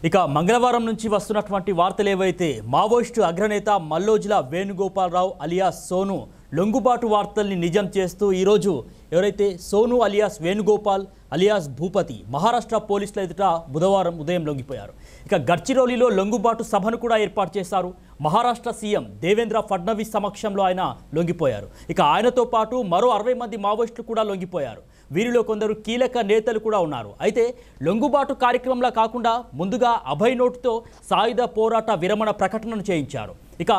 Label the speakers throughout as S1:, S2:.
S1: ఇక మంగళవారం నుంచి వస్తున్నటువంటి వార్తలు ఏవైతే మావోయిస్టు అగ్రనేత మల్లోజుల వేణుగోపాలరావు అలియాస్ సోను లొంగుబాటు వార్తల్ని నిజం చేస్తూ ఈరోజు ఎవరైతే సోను అలియాస్ వేణుగోపాల్ అలియాస్ భూపతి మహారాష్ట్ర పోలీసుల ఎదుట బుధవారం ఉదయం లొంగిపోయారు. ఇక గడ్చిరోలిలో లొంగుబాటు సభను కూడా ఏర్పాటు చేశారు. మహారాష్ట్ర సీఎం దేవేంద్ర ఫడ్నవీస్ సమక్షంలో ఆయన లొంగిపోయారు. ఇక ఆయనతో పాటు మరో 60 మంది మావోయిస్టులు కూడా లొంగిపోయారు. వీరిలో కొందరు కీలక నేతలు కూడా ఉన్నారు. అయితే లొంగుబాటు కార్యక్రమంలా కాకుండా ముందుగా అభయ్ నోటుతో సాయుధ పోరాట విరమణ ప్రకటనను చేయించారు. ఇక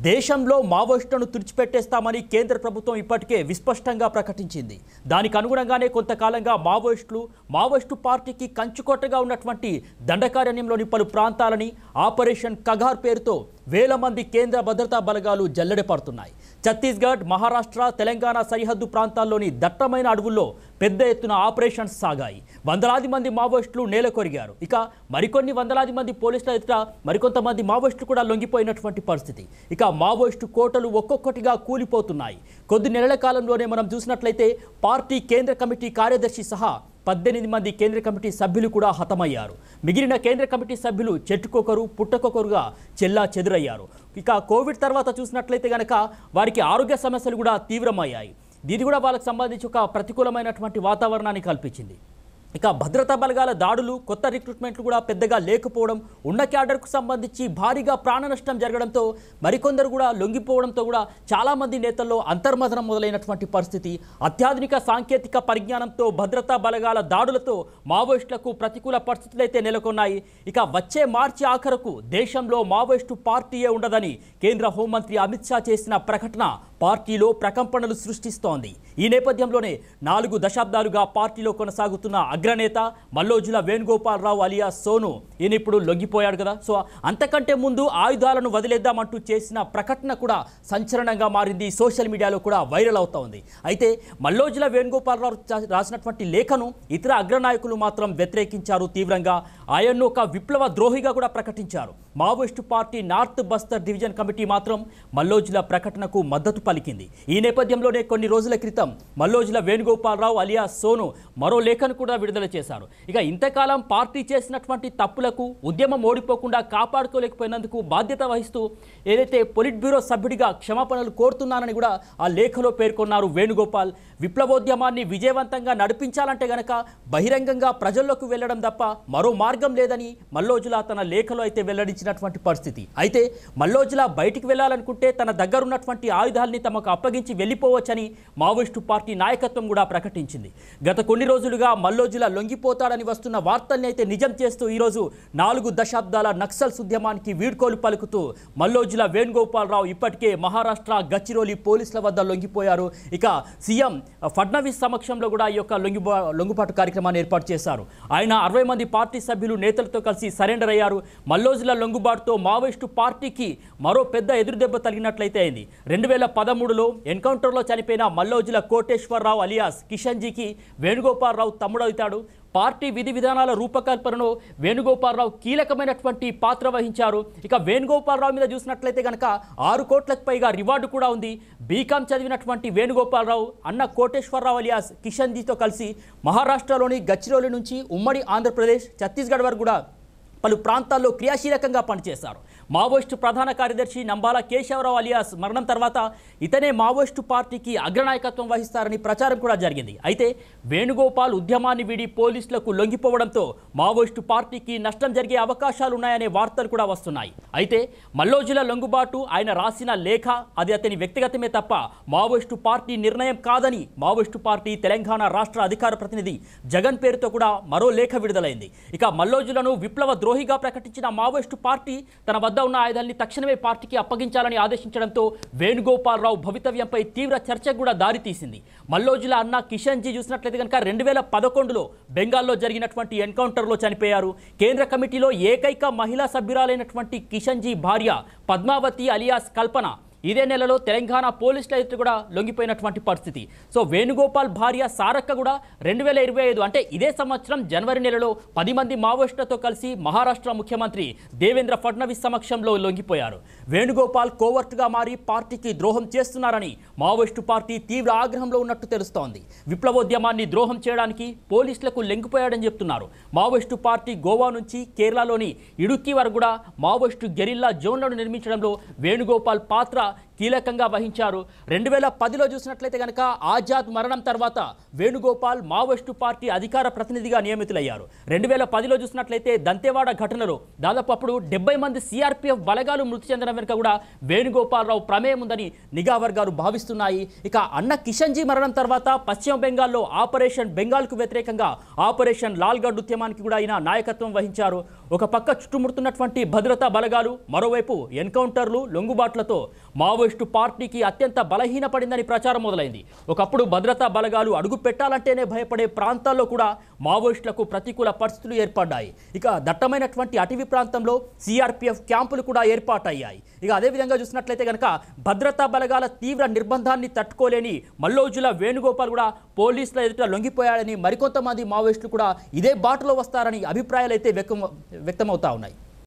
S1: దేశంలో మావోయిస్టులను తుడిచిపెట్టేస్తామని కేంద్ర ప్రభుత్వం ఇప్పటికే విస్పష్టంగా ప్రకటించింది. దానికి అనుగుణంగానే కొంతకాలంగా మావోయిస్టు పార్టీకి కంచుకోటగా ఉన్నటువంటి దండకారణ్యంలోని పలు ప్రాంతాలని ఆపరేషన్ కగార్ పేరుతో వేల మంది కేంద్ర భద్రతా బలగాలు జల్లెడపడుతున్నాయి. ఛత్తీస్గఢ్, మహారాష్ట్ర, తెలంగాణ సరిహద్దు ప్రాంతాల్లోని దట్టమైన అడవుల్లో పెద్ద ఎత్తున ఆపరేషన్స్ సాగాయి. వందలాది మంది మావోయిస్టులు నేలకొరిగారు. ఇక మరికొన్ని వందలాది మంది పోలీసుల ఎదుట మరికొంతమంది మావోయిస్టులు కూడా లొంగిపోయినటువంటి పరిస్థితి. ఇక మావోయిస్టు కోటలు ఒక్కొక్కటిగా కూలిపోతున్నాయి. కొద్ది నెలల కాలంలోనే మనం చూసినట్లయితే పార్టీ కేంద్ర కమిటీ కార్యదర్శి సహా 18 మంది కేంద్ర కమిటీ సభ్యులు కూడా హతమయ్యారు. మిగిలిన కేంద్ర కమిటీ సభ్యులు చెట్టుకొకరు పుట్టకొకరుగా చెల్లా చెదురయ్యారు. ఇక కోవిడ్ తర్వాత చూసినట్లయితే కనుక వారికి ఆరోగ్య సమస్యలు కూడా తీవ్రమయ్యాయి. దీని కూడా వాళ్ళకి సంబంధించి ఒక ప్రతికూలమైనటువంటి వాతావరణాన్ని కల్పించింది. ఇక భద్రతా బలగాల దాడులు, కొత్త రిక్రూట్మెంట్లు కూడా పెద్దగా లేకపోవడం, ఉన్న క్యాడర్కు సంబంధించి భారీగా ప్రాణ నష్టం జరగడంతో మరికొందరు కూడా లొంగిపోవడంతో కూడా చాలామంది నేతల్లో అంతర్మథనం మొదలైనటువంటి పరిస్థితి. అత్యాధునిక సాంకేతిక పరిజ్ఞానంతో భద్రతా బలగాల దాడులతో మావోయిస్టులకు ప్రతికూల పరిస్థితులు అయితే నెలకొన్నాయి. ఇక వచ్చే మార్చి ఆఖరకు దేశంలో మావోయిస్టు పార్టీయే ఉండదని కేంద్ర హోంమంత్రి అమిత్ షా చేసిన ప్రకటన పార్టీలో ప్రకంపనలు సృష్టిస్తోంది. ఈ నేపథ్యంలోనే 4 దశాబ్దాలుగా పార్టీలో కొనసాగుతున్న అగ్రనేత మల్లోజుల వేణుగోపాలరావు అలియాస్ సోను ఈయన ఇప్పుడు లొంగిపోయాడు కదా. సో అంతకంటే ముందు ఆయుధాలను వదిలేద్దామంటూ చేసిన ప్రకటన కూడా సంచలనంగా మారింది. సోషల్ మీడియాలో కూడా వైరల్ అవుతా ఉంది. అయితే మల్లోజుల వేణుగోపాలరావు రాసినటువంటి లేఖను ఇతర అగ్రనాయకులు మాత్రం వ్యతిరేకించారు తీవ్రంగా. ఆయన్ను ఒక విప్లవ ద్రోహిగా కూడా ప్రకటించారు. Maoist party north Bastar division committee మాత్రం మల్లోజుల ప్రకటనకు మద్దతు పలికింది. ఈ నేపథ్యంలోనే కొన్ని రోజుల క్రితం మల్లోజుల వేణుగోపాలరావు అలియాస్ సోను మరో లేఖను కూడా విడుదల చేశారు. ఇక ఇంతకాలం పార్టీ చేసినటువంటి తప్పులకు, ఉద్యమం ఓడిపోకుండా కాపాడుకోలేకపోయినందుకు బాధ్యత వహిస్తూ ఏదైతే పొలిట్ బ్యూరో సభ్యుడిగా క్షమాపణలు కోరుతున్నానని కూడా ఆ లేఖలో పేర్కొన్నారు వేణుగోపాల్. విప్లవోద్యమాన్ని విజయవంతంగా నడిపించాలంటే గనక బహిరంగంగా ప్రజల్లోకి వెళ్లడం తప్ప మరో మార్గం లేదని మల్లోజుల తన లేఖలో అయితే వెల్లడించినటువంటి పరిస్థితి. అయితే మల్లోజుల బయటికి వెళ్లాలనుకుంటే తన దగ్గరున్నటువంటి ఆయుధాల్ని తమకు అప్పగించి వెళ్ళిపోవచ్చని మావోయిస్టు పార్టీ నాయకత్వం కూడా ప్రకటించింది. గత కొన్ని రోజులుగా మల్లోజుల లొంగిపోతాడని వస్తున్న వార్తల్ని అయితే నిజం చేస్తూ ఈరోజు 4 దశాబ్దాల నక్సల్స్ ఉద్యమానికి వీడ్కోలు పలుకుతూ మల్లోజుల వేణుగోపాలరావు ఇప్పటికే మహారాష్ట్ర గచ్చిరోలి పోలీసుల వద్ద లొంగిపోయారు. ఇక సీఎం ఫడ్నవీస్ సమక్షంలో కూడా ఈ యొక్క లొంగుబాటు కార్యక్రమాన్ని ఏర్పాటు చేశారు. ఆయన 60 మంది పార్టీ సభ్యులు నేతలతో కలిసి సరెండర్ అయ్యారు. మల్లోజుల లొంగుబాటుతో మావోయిస్టు పార్టీకి మరో పెద్ద ఎదురుదెబ్బ తగినట్లయితే అయింది. 2013లో ఎన్కౌంటర్లో చనిపోయిన మల్లోజుల కోటేశ్వరరావు అలియాస్ కిషన్జీకి వేణుగోపాలరావు తమ్ముడవుతాడు. పార్టీ విధి విధానాల రూపకల్పనలో వేణుగోపాలరావు కీలకమైనటువంటి పాత్ర వహించారు. ఇక వేణుగోపాలరావు మీద చూసినట్లయితే కనుక 6 కోట్లకు పైగా రివార్డు కూడా ఉంది. బీకాం చదివినటువంటి వేణుగోపాలరావు అన్న కోటేశ్వరరావు అలియాస్ కిషన్జీతో కలిసి మహారాష్ట్రలోని గచ్చిరోలి నుంచి ఉమ్మడి ఆంధ్రప్రదేశ్, ఛత్తీస్గఢ్ వరకు కూడా పలు ప్రాంతాల్లో క్రియాశీలకంగా పనిచేశారు. మావోయిస్టు ప్రధాన కార్యదర్శి నంబాల కేశవరావు అలియాస్ మరణం తర్వాత ఇతనే మావోయిస్టు పార్టీకి అగ్రనాయకత్వం వహిస్తారని ప్రచారం కూడా జరిగింది. అయితే వేణుగోపాల్ ఉద్యమాన్ని వీడి పోలీసులకు లొంగిపోవడంతో మావోయిస్టు పార్టీకి నష్టం జరిగే అవకాశాలు ఉన్నాయనే వార్తలు కూడా వస్తున్నాయి. అయితే మల్లోజుల లొంగుబాటు ఆయన రాసిన లేఖ అది అతని వ్యక్తిగతమే తప్ప మావోయిస్టు పార్టీ నిర్ణయం కాదని మావోయిస్టు పార్టీ తెలంగాణ రాష్ట్ర అధికార ప్రతినిధి జగన్ పేరుతో కూడా మరో లేఖ విడుదలైంది. ఇక మల్లోజులను విప్లవ ద్రోహిగా ప్రకటించిన మావోయిస్టు పార్టీ తన వద్ద ఉన్న ఆయుధాన్ని తక్షణమే పార్టీకి అప్పగించాలని ఆదేశించడంతో వేణుగోపాలరావు భవితవ్యంపై తీవ్ర చర్చకు కూడా దారితీసింది. మల్లోజుల అన్న కిషన్జీ చూసినట్లయితే కనుక 2011లో బెంగాల్లో జరిగినటువంటి ఎన్కౌంటర్లో చనిపోయారు. కేంద్ర కమిటీలో ఏకైక మహిళా సభ్యురాలైనటువంటి కిషన్జీ భార్య పద్మావతి అలియాస్ కల్పన ఇదే నెలలో తెలంగాణ పోలీసుల ఎదుట కూడా లొంగిపోయినటువంటి పరిస్థితి. సో వేణుగోపాల్ భార్య సారక్క కూడా 2025 అంటే ఇదే సంవత్సరం జనవరి నెలలో 10 మంది మావోయిస్టులతో కలిసి మహారాష్ట్ర ముఖ్యమంత్రి దేవేంద్ర ఫడ్నవీస్ సమక్షంలో లొంగిపోయారు. వేణుగోపాల్ కోవర్ట్గా మారి పార్టీకి ద్రోహం చేస్తున్నారని మావోయిస్టు పార్టీ తీవ్ర ఆగ్రహంలో ఉన్నట్టు తెలుస్తోంది. విప్లవోద్యమాన్ని ద్రోహం చేయడానికి పోలీసులకు లొంగిపోయాడని చెప్తున్నారు. మావోయిస్టు పార్టీ గోవా నుంచి కేరళలోని ఇడుక్కి వరకు కూడా మావోయిస్టు గెరిల్లా జోన్లను నిర్మించడంలో వేణుగోపాల్ పాత్ర కీలకంగా వహించారు. 2010లో చూసినట్లయితే కనుక ఆజాద్ మరణం తర్వాత వేణుగోపాల్ మావోయిస్టు పార్టీ అధికార ప్రతినిధిగా నియమితులయ్యారు. 2010లో చూసినట్లయితే దంతేవాడ ఘటనలో దాదాపు అప్పుడు 70 మంది సిఆర్పిఎఫ్ బలగాలు మృతి చెందడం వెనుక కూడా వేణుగోపాలరావు ప్రమేయం ఉందని నిఘా వర్గాలు భావిస్తున్నాయి. ఇక అన్న కిషన్జీ మరణం తర్వాత పశ్చిమ బెంగాల్లో ఆపరేషన్ బెంగాల్కు వ్యతిరేకంగా ఆపరేషన్ లాల్గఢ్ ఉద్యమానికి కూడా ఆయన నాయకత్వం వహించారు. ఒక పక్క చుట్టుముడుతున్నటువంటి భద్రతా బలగాలు, మరోవైపు ఎన్కౌంటర్లు, లొంగుబాట్లతో మావోయిస్టు పార్టీకి అత్యంత బలహీనపడిందని ప్రచారం మొదలైంది. ఒకప్పుడు భద్రతా బలగాలు అడుగు పెట్టాలంటేనే భయపడే ప్రాంతాల్లో కూడా మావోయిస్టులకు ప్రతికూల పరిస్థితులు ఏర్పడ్డాయి. ఇక దట్టమైనటువంటి అటవీ ప్రాంతంలో సిఆర్పిఎఫ్ క్యాంపులు కూడా ఏర్పాటయ్యాయి. ఇక అదేవిధంగా చూసినట్లయితే కనుక భద్రతా బలగాల తీవ్ర నిర్బంధాన్ని తట్టుకోలేని మల్లోజుల వేణుగోపాల్ కూడా పోలీసుల ఎదుట లొంగిపోయాడని, మరికొంతమంది మావోయిస్టులు కూడా ఇదే బాటలో వస్తారని అభిప్రాయాలు అయితే వ్యక్తమవుతా ఉన్నాయి.